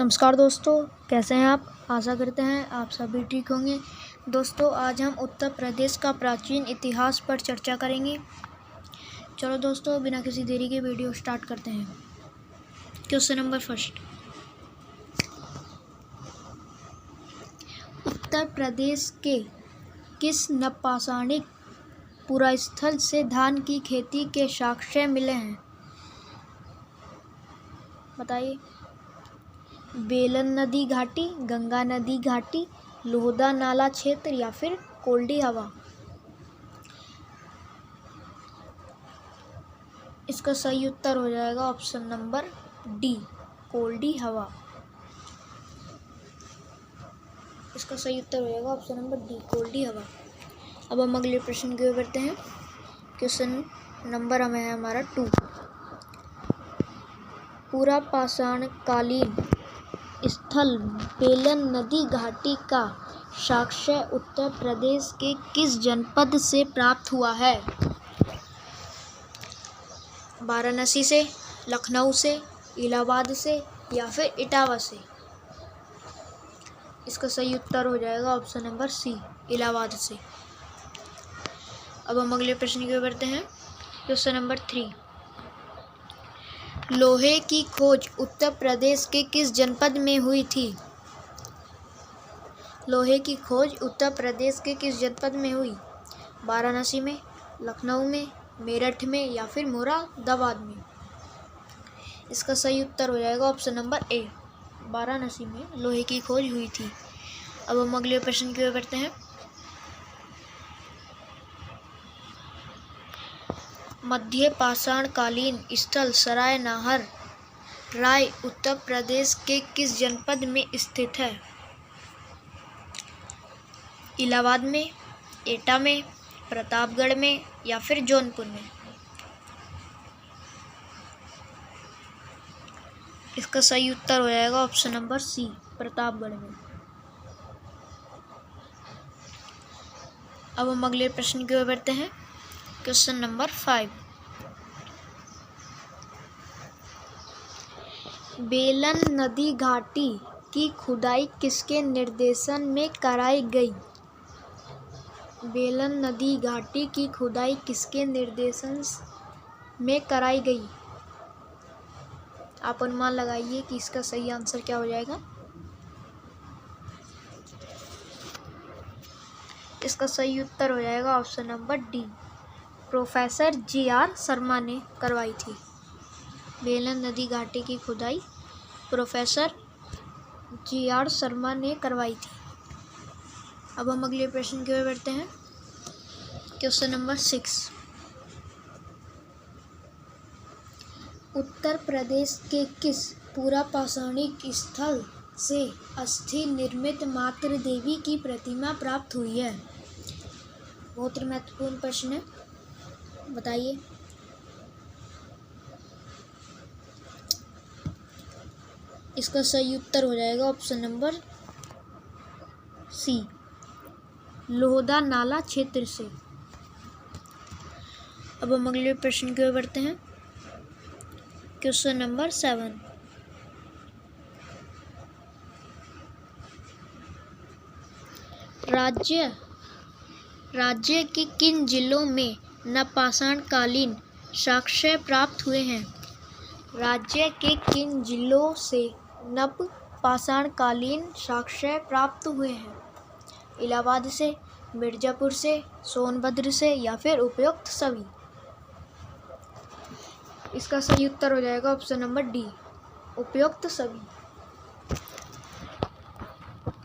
नमस्कार दोस्तों, कैसे हैं आप। आशा करते हैं आप सभी ठीक होंगे। दोस्तों, आज हम उत्तर प्रदेश का प्राचीन इतिहास पर चर्चा करेंगे। चलो दोस्तों, बिना किसी देरी के वीडियो स्टार्ट करते हैं। Question number first, Uttar Pradesh के किस नवपाषाणिक पुरास्थल से धान की खेती के साक्ष्य मिले हैं? बताइए। बेलन नदी घाटी, गंगा नदी घाटी, लोहदा नाला क्षेत्र या फिर कोल्डी हवा। इसका सही उत्तर हो जाएगा ऑप्शन नंबर डी, कोल्डी हवा। इसका सही उत्तर हो जाएगा ऑप्शन नंबर डी, कोल्डी हवा। अब हम अगले प्रश्न की ओर बढ़ते हैं। क्वेश्चन नंबर है हमारा 2। पूरा पाषाण कालीन स्थल बेलन नदी घाटी का साक्ष्य उत्तर प्रदेश के किस जनपद से प्राप्त हुआ है? वाराणसी से, लखनऊ से, इलाहाबाद से या फिर इटावा से। इसका सही उत्तर हो जाएगा ऑप्शन नंबर सी, इलाहाबाद से। अब हम अगले प्रश्न की ओर बढ़ते हैं। Question number 3। लोहे की खोज उत्तर प्रदेश के किस जनपद में हुई थी? लोहे की खोज उत्तर प्रदेश के किस जनपद में हुई? वाराणसी में, लखनऊ में, मेरठ में या फिर मुरादाबाद में। इसका सही उत्तर हो जाएगा ऑप्शन नंबर ए, वाराणसी में लोहे की खोज हुई थी। अब हम अगले प्रश्न की ओर बढ़ते हैं। मध्य पाषाण कालीन स्थल सराय नाहर राय उत्तर प्रदेश के किस जनपद में स्थित है? इलाहाबाद में, एटा में, प्रतापगढ़ में या फिर जौनपुर में। इसका सही उत्तर हो जाएगा ऑप्शन नंबर सी, प्रतापगढ़ में। अब हम अगले प्रश्न की ओर बढ़ते हैं। Question number 5। बेलन नदी घाटी की खुदाई किसके निर्देशन में कराई गई? बेलन नदी घाटी की खुदाई किसके निर्देशन में कराई गई? आप अनुमान लगाइए कि इसका सही आंसर क्या हो जाएगा। इसका सही उत्तर हो जाएगा option number D, professor G.R.. Sharma ने करवाई थी। बेलन नदी घाटी की खुदाई प्रोफेसर जी.आर. शर्मा ने करवाई थी। अब हम अगले प्रश्न की ओर बढ़ते हैं। Question number 6। उत्तर प्रदेश के किस पुरापाषाणिक स्थल से अस्थि निर्मित मातृ देवी की प्रतिमा प्राप्त हुई है? बहुत ही महत्वपूर्ण प्रश्न है, बताइए। इसका सही उत्तर हो जाएगा ऑप्शन नंबर सी, लोहदा नाला क्षेत्र से। अब हम अगले प्रश्न की ओर बढ़ते हैं। Question number 7। राज्य के किन जिलों में नवपाषाण कालीन साक्ष्य प्राप्त हुए हैं? राज्य के किन जिलों से नवपाषाण कालीन साक्ष्य प्राप्त हुए हैं? इलाहाबाद से, मिर्जापुर से, सोनभद्र से या फिर उपयुक्त सभी। इसका सही उत्तर हो जाएगा ऑप्शन नंबर डी, उपयुक्त सभी।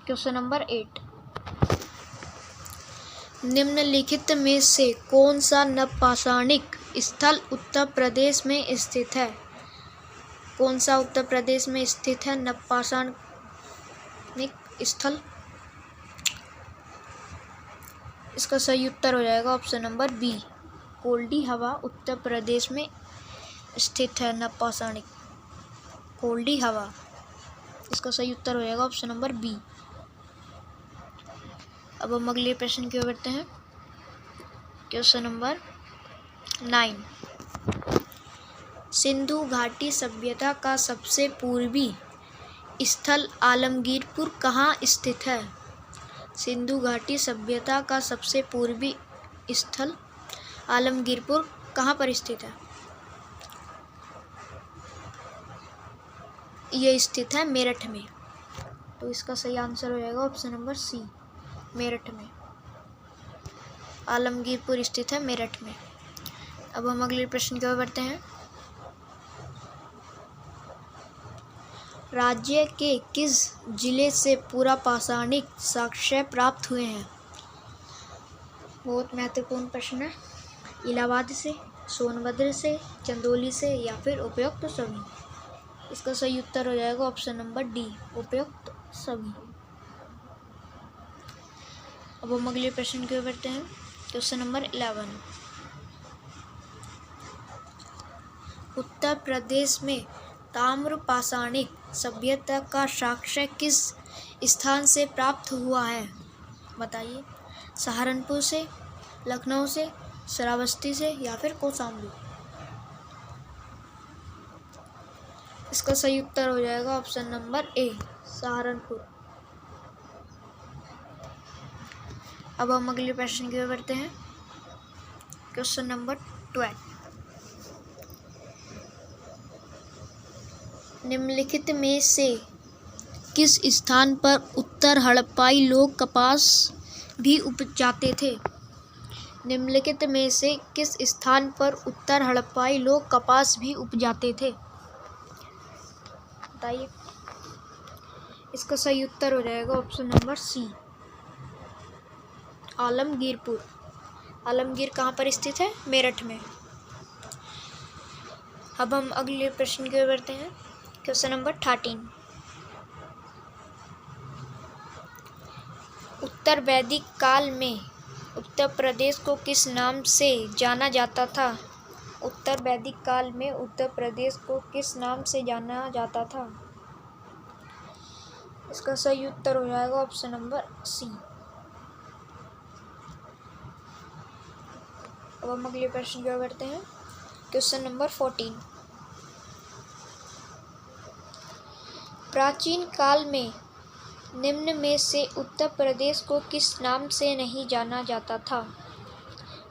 Question number 8। निम्नलिखित में से कौन सा नवपाषाणिक स्थल उत्तर प्रदेश में स्थित है? कौन सा उत्तर प्रदेश में स्थित है नवपाषाणिक स्थल? इसका सही उत्तर हो जाएगा ऑप्शन नंबर बी, कोल्डी हवा उत्तर प्रदेश में स्थित है नवपाषाणिक, कोल्डी हवा। इसका सही उत्तर हो जाएगा ऑप्शन नंबर बी। अब हम अगले प्रश्न की ओर बढ़ते हैं। Question number 9। सिंधु घाटी सभ्यता का सबसे पूर्वी स्थल आलमगीरपुर कहाँ स्थित है? सिंधु घाटी सभ्यता का सबसे पूर्वी स्थल आलमगीरपुर कहाँ पर स्थित है? ये स्थित है मेरठ में। तो इसका सही आंसर हो जाएगा ऑप्शन नंबर सी, मेरठ में। आलमगीरपुर स्थित है मेरठ में। अब हम अगले प्रश्न की ओर बढ़ते हैं। राज्य के किस जिले से पुरा पाषाणिक साक्ष्य प्राप्त हुए हैं? बहुत महत्वपूर्ण प्रश्न है। इलाहाबाद से, सोनभद्र से, चंदौली से या फिर उपयुक्त सभी। इसका सही उत्तर हो जाएगा ऑप्शन नंबर डी, उपयुक्त सभी। अब हम अगले प्रश्न की ओर बढ़ते हैं। Question number 11। उत्तर प्रदेश में ताम्र पाषाणिक सभ्यता का साक्ष्य किस स्थान से प्राप्त हुआ है? बताइए। सहारनपुर से, लखनऊ से, श्रावस्ती से या फिर कौशाम्बी। इसका सही उत्तर हो जाएगा ऑप्शन नंबर ए, सहारनपुर। अब हम अगले प्रश्न की ओर बढ़ते हैं। Question number 12। निम्नलिखित में से किस स्थान पर उत्तर हड़प्पाई लोग कपास भी उपजाते थे? निम्नलिखित में से किस स्थान पर उत्तर हड़प्पाई लोग कपास भी उपजाते थे? बताइए। इसका सही उत्तर हो जाएगा option number C, Alamgirpur. Alamgir कहाँ पर स्थित है? मेरठ में। अब हम अगले प्रश्न की ओर बढ़ते हैं। Question number 13। उत्तर वैदिक काल में उत्तर प्रदेश को किस नाम से जाना जाता था? उत्तर वैदिक काल में उत्तर प्रदेश को किस नाम से जाना जाता था? इसका सही उत्तर हो जाएगा ऑप्शन नंबर सी। अब हम अगले प्रश्न की ओर बढ़ते हैं। Question number 14। प्राचीन काल में निम्न में से उत्तर प्रदेश को किस नाम से नहीं जाना जाता था?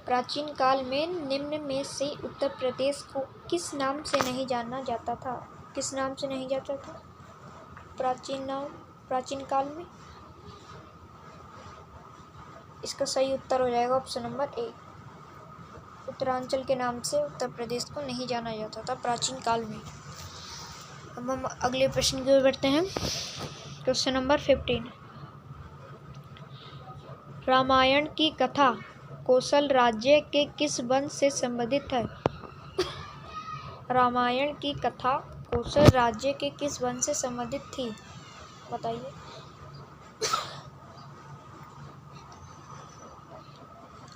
प्राचीन काल में निम्न में से उत्तर प्रदेश को किस नाम से नहीं जाना जाता था? किस नाम से नहीं जाता था? प्राचीन काल में। इसका सही उत्तर हो जाएगा ऑप्शन नंबर ए, उत्तरांचल के नाम से उत्तर प्रदेश को नहीं जाना जाता था प्राचीन काल में। अब हम अगले प्रश्न की ओर बढ़ते हैं। Question number 15। रामायण की कथा कौशल राज्य के किस वंश से संबंधित है? रामायण की कथा कौशल राज्य के किस वंश से संबंधित थी? बताइए।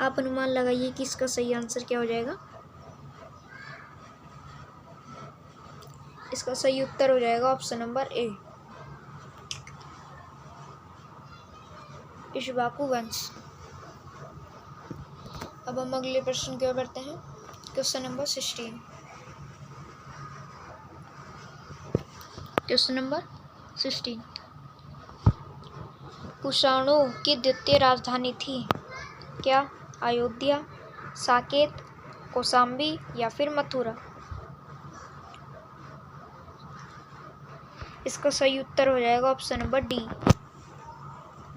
आप अनुमान लगाइए कि इसका सही आंसर क्या हो जाएगा। इसका सही उत्तर हो जाएगा ऑप्शन नंबर ए, इक्ष्वाकु वंश। अब हम अगले प्रश्न की ओर बढ़ते हैं। Question number 16। Question number 16। कुषाणों की द्वितीय राजधानी थी क्या? अयोध्या, साकेत, कौशाम्बी या फिर मथुरा। इसका सही उत्तर हो जाएगा ऑप्शन नंबर डी,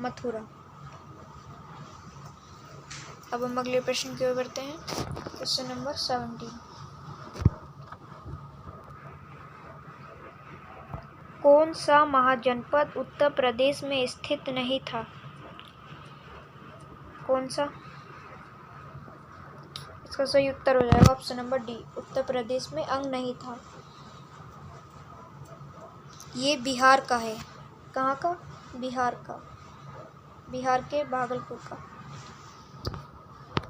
मथुरा। अब हम अगले प्रश्न की ओर बढ़ते हैं। Question number 17। कौन सा महाजनपद उत्तर प्रदेश में स्थित नहीं था? कौन सा? इसका सही उत्तर हो जाएगा option number D, Uttar Pradesh में अंग नहीं था। ये बिहार का है। कहाँ का? बिहार का। बिहार के भागलपुर का।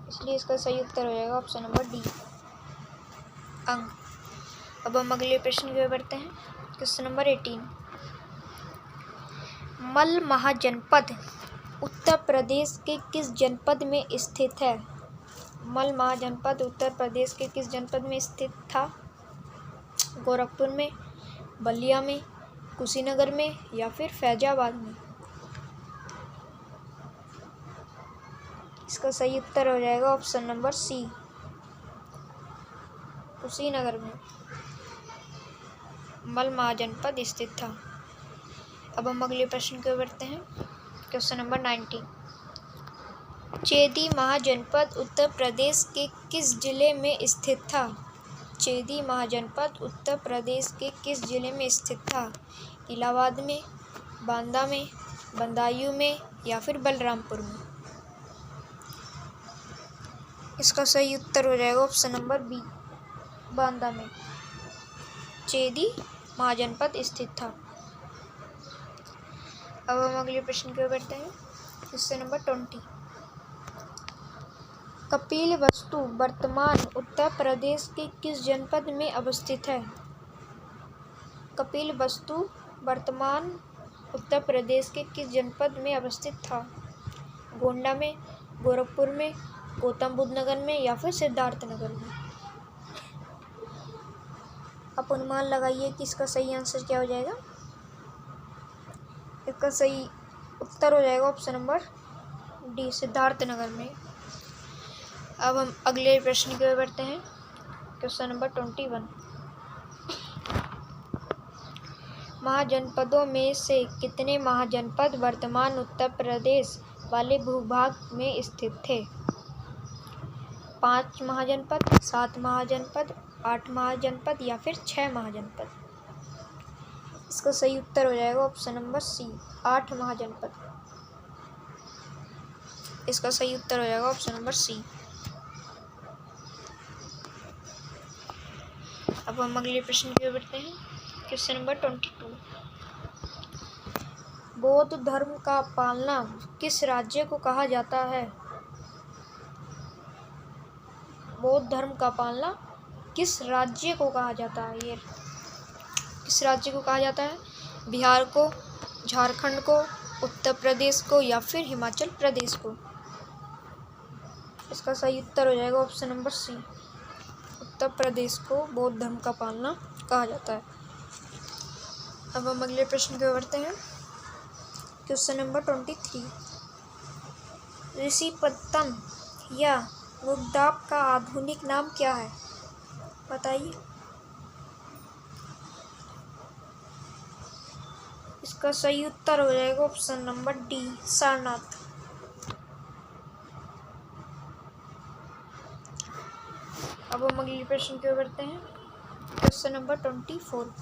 इसलिए इसका सही उत्तर हो जाएगा ऑप्शन नंबर डी, अंग। अब हम अगले प्रश्न की ओर बढ़ते हैं। Question number 18। मल महाजनपद उत्तर प्रदेश के किस जनपद में स्थित है? मल महाजनपद उत्तर प्रदेश के किस जनपद में स्थित था? गोरखपुर में, बलिया में, कुशीनगर में या फिर फैजाबाद में? इसका सही उत्तर हो जाएगा ऑप्शन नंबर सी, कुशीनगर में मल महाजनपद स्थित था। अब हम अगले प्रश्न की ओर बढ़ते हैं। Question number 19। चेदी महाजनपद उत्तर प्रदेश के किस जिले में स्थित था? चेदी महाजनपद उत्तर प्रदेश के किस जिले में स्थित था? इलाहाबाद में, बांदा में, बदायूं में या फिर बलरामपुर में? इसका सही उत्तर हो जाएगा ऑप्शन नंबर बी, बांदा में चेदी महाजनपद स्थित था। अब हम अगले प्रश्न की ओर बढ़ते हैं। Question number 20। कपिलवस्तु वर्तमान उत्तर प्रदेश के किस जनपद में अवस्थित है? कपिलवस्तु वर्तमान उत्तर प्रदेश के किस जनपद में अवस्थित था? गोंडा में, गोरखपुर में, गौतम बुद्ध नगर में या फिर सिद्धार्थ नगर में? आप अनुमान लगाइए कि इसका सही आंसर क्या हो जाएगा। इसका सही उत्तर हो जाएगा option number D, Siddharth Nagar में। अब हम अगले प्रश्न की ओर बढ़ते हैं। Question number 21। महाजनपदों में से कितने महाजनपद वर्तमान उत्तर प्रदेश वाले भूभाग में स्थित थे? 5 महाजनपद, 7 महाजनपद, 8 महाजनपद या फिर 6 महाजनपद? इसका सही उत्तर हो जाएगा ऑप्शन नंबर सी, 8 महाजनपद। इसका सही उत्तर हो जाएगा ऑप्शन नंबर सी। अब हम अगले प्रश्न की ओर बढ़ते हैं। Question number 22। बौद्ध धर्म का पालना किस राज्य को कहा जाता है? बौद्ध धर्म का पालना किस राज्य को कहा जाता है? ये किस राज्य को कहा जाता है? बिहार को, झारखंड को, उत्तर प्रदेश को या फिर हिमाचल प्रदेश को? इसका सही उत्तर हो जाएगा ऑप्शन नंबर सी, उत्तर प्रदेश को बौद्ध धर्म का पालना कहा जाता है। अब हम अगले प्रश्न की ओर बढ़ते हैं। Question number 23। ऋषिपत्तन या मुगदाब का आधुनिक नाम क्या है? बताइए। इसका सही उत्तर हो जाएगा ऑप्शन नंबर डी, सारनाथ। अब हम अगले प्रश्न की ओर बढ़ते हैं। Question number 24।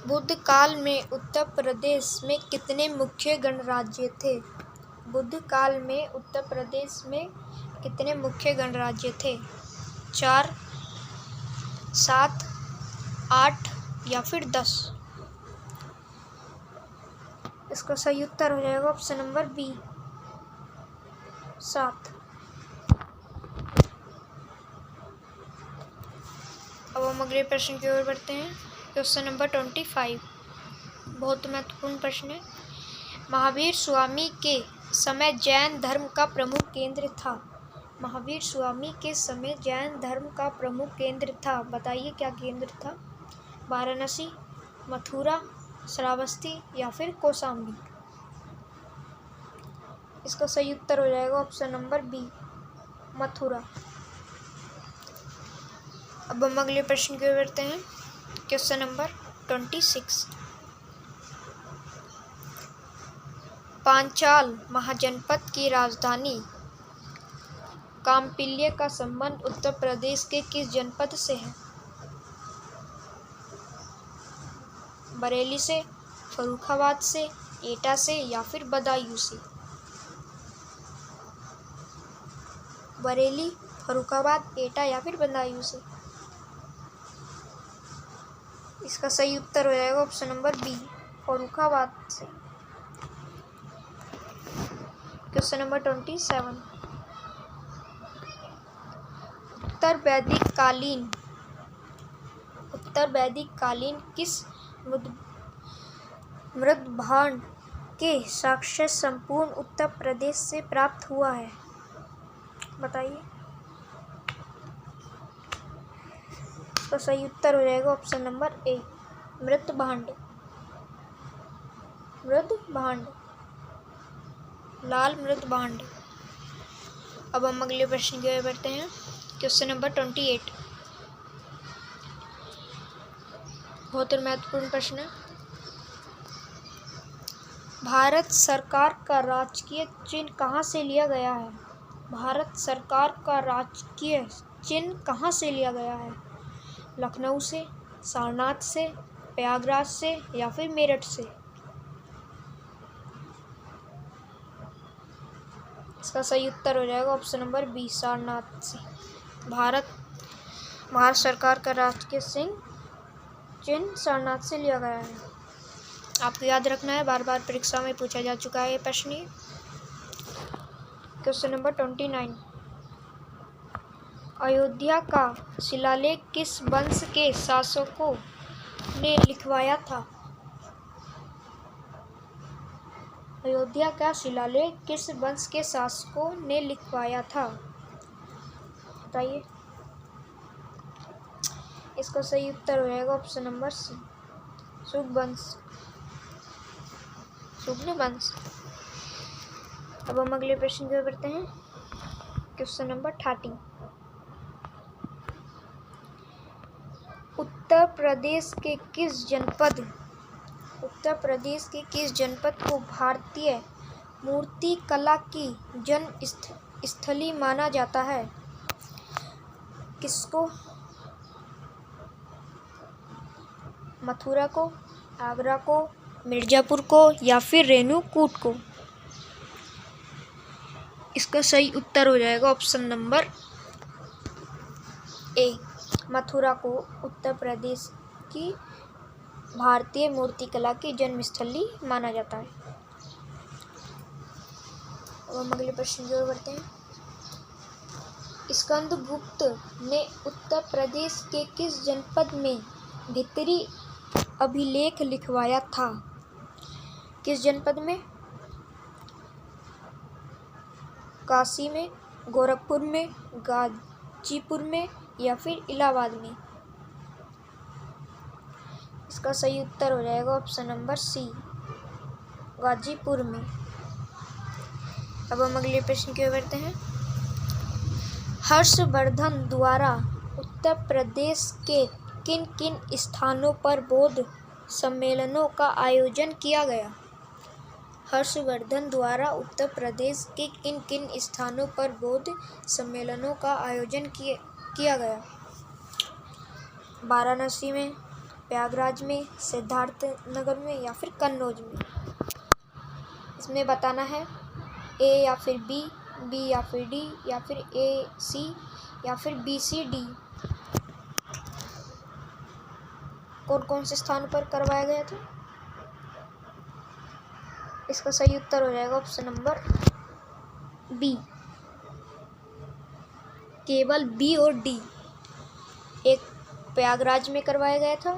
बुद्ध काल में उत्तर प्रदेश में कितने मुख्य गणराज्य थे? बुद्ध काल में उत्तर प्रदेश में कितने मुख्य गणराज्य थे? 4, 7, 8 या फिर 10? इसका सही उत्तर हो जाएगा ऑप्शन नंबर बी, 7। अब हम अगले प्रश्न की ओर बढ़ते हैं। क्वेश्चन नंबर 25 बहुत महत्वपूर्ण प्रश्न है। महावीर स्वामी के समय जैन धर्म का प्रमुख केंद्र था। महावीर स्वामी के समय जैन धर्म का प्रमुख केंद्र था। बताइए क्या केंद्र था? वाराणसी, मथुरा, श्रावस्ती या फिर कौशाम्बी? इसका सही उत्तर हो जाएगा ऑप्शन नंबर बी, मथुरा। अब हम अगले प्रश्न की ओर बढ़ते हैं। Question number 26। पांचाल महाजनपद की राजधानी काम्पिल्य का संबंध उत्तर प्रदेश के किस जनपद से है? बरेली से, फर्रुखाबाद से, एटा से या फिर बदायूं से? बरेली, फर्रुखाबाद, एटा या फिर बदायूं से? इसका सही उत्तर हो जाएगा ऑप्शन नंबर बी, फर्रुखाबाद से। Question number 27। उत्तर वैदिक कालीन किस मृदभांड के साक्ष्य संपूर्ण उत्तर प्रदेश से प्राप्त हुआ है? बताइए। इसका सही उत्तर हो जाएगा ऑप्शन नंबर ए, मृत भांड। मृत भांड, लाल मृत भांड। अब हम अगले प्रश्न की ओर बढ़ते हैं। क्वेश्चन नंबर 28, बहुत ही महत्वपूर्ण प्रश्न है। भारत सरकार का राजकीय चिन्ह कहाँ से लिया गया है? भारत सरकार का राजकीय चिन्ह कहाँ से लिया गया है? लखनऊ से, सारनाथ से, प्रयागराज से या फिर मेरठ से? इसका सही उत्तर हो जाएगा ऑप्शन नंबर बी, सारनाथ से। भारत सरकार का राजकीय चिन्ह सारनाथ से लिया गया है। आपको याद रखना है, बार बार परीक्षा में पूछा जा चुका है ये प्रश्न। क्वेश्चन नंबर 29, अयोध्या का शिलालेख किस वंश के शासकों ने लिखवाया था? अयोध्या का शिलालेख किस वंश के शासकों ने लिखवाया था? बताइए। इसका सही उत्तर हो जाएगा ऑप्शन नंबर सी, सुगवंश, सुग्नवंश। अब हम अगले प्रश्न की ओर बढ़ते हैं। क्वेश्चन नंबर 30, उत्तर प्रदेश के किस जनपद को भारतीय मूर्ति कला की जन्म स्थली माना जाता है? किसको? मथुरा को, आगरा को, मिर्जापुर को या फिर रेणुकूट को? इसका सही उत्तर हो जाएगा ऑप्शन नंबर ए, मथुरा को उत्तर प्रदेश की भारतीय मूर्तिकला की जन्मस्थली माना जाता है। अब हम अगले प्रश्न की ओर बढ़ते हैं। स्कंदगुप्त ने उत्तर प्रदेश के किस जनपद में भितरी अभिलेख लिखवाया था? किस जनपद में? काशी में, गोरखपुर में, गाजीपुर में या फिर इलाहाबाद में? इसका सही उत्तर हो जाएगा ऑप्शन नंबर सी, गाजीपुर में। अब हम अगले प्रश्न की ओर बढ़ते हैं। हर्षवर्धन द्वारा उत्तर प्रदेश के किन किन स्थानों पर बौद्ध सम्मेलनों का आयोजन किया गया? हर्षवर्धन द्वारा उत्तर प्रदेश के किन किन स्थानों पर बौद्ध सम्मेलनों का आयोजन किया गया? वाराणसी में, प्रयागराज में, सिद्धार्थनगर में या फिर कन्नौज में? इसमें बताना है ए या फिर बी, बी या फिर डी या फिर ए सी या फिर बी सी डी। कौन कौन से स्थानों पर करवाया गया था? इसका सही उत्तर हो जाएगा ऑप्शन नंबर बी, केवल बी और डी। एक प्रयागराज में करवाया गया था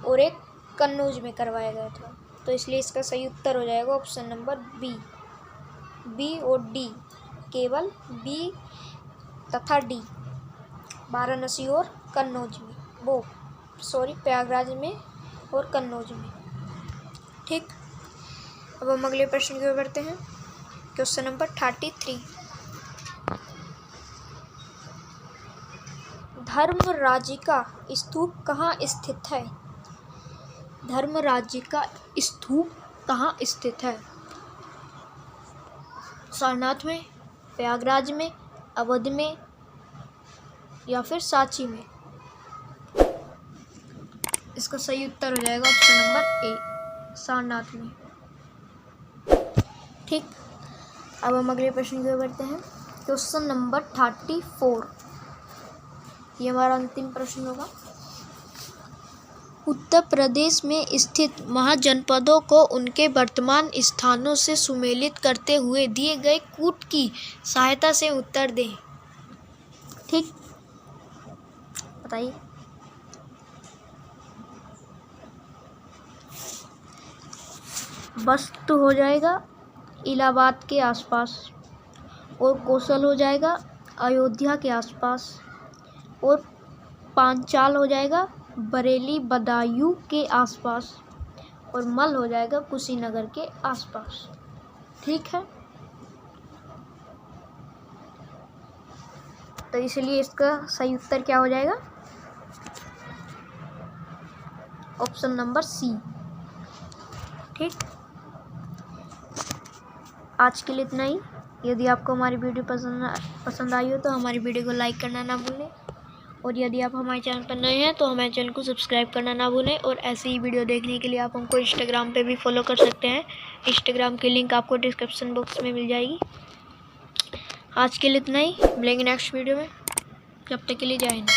और एक कन्नौज में करवाया गया था, तो इसलिए इसका सही उत्तर हो जाएगा ऑप्शन नंबर बी, बी और डी, केवल बी तथा डी, वाराणसी और कन्नौज में, प्रयागराज में और कन्नौज में। ठीक। अब हम अगले प्रश्न की ओर बढ़ते हैं। क्वेश्चन नंबर 33, धर्मराजी का स्तूप कहाँ स्थित है? धर्मराजी का स्तूप कहाँ स्थित है? सारनाथ में, प्रयागराज में, अवध में या फिर सांची में? इसका सही उत्तर हो जाएगा ऑप्शन नंबर ए, सारनाथ में। ठीक। अब हम अगले प्रश्न की ओर बढ़ते हैं। क्वेश्चन नंबर 34, ये हमारा अंतिम प्रश्न होगा। उत्तर प्रदेश में स्थित महाजनपदों को उनके वर्तमान स्थानों से सुमेलित करते हुए दिए गए कूट की सहायता से उत्तर दें। ठीक, बताइए। बस्त हो जाएगा इलाहाबाद के आसपास, और कौशल हो जाएगा अयोध्या के आसपास, और पांचाल हो जाएगा बरेली बदायूं के आसपास, और मल हो जाएगा कुशीनगर के आसपास। ठीक है, तो इसलिए इसका सही उत्तर क्या हो जाएगा? Option number C. ठीक, आज के लिए इतना ही। यदि आपको हमारी वीडियो पसंद आई हो तो हमारी वीडियो को लाइक करना ना भूलें, और यदि आप हमारे चैनल पर नए हैं तो हमारे चैनल को सब्सक्राइब करना ना भूलें। और ऐसी ही वीडियो देखने के लिए आप हमको इंस्टाग्राम पे भी फॉलो कर सकते हैं। इंस्टाग्राम की लिंक आपको डिस्क्रिप्शन बॉक्स में मिल जाएगी। आज के लिए इतना ही, मिलेंगे नेक्स्ट वीडियो में। तब तक के लिए जय हिंद।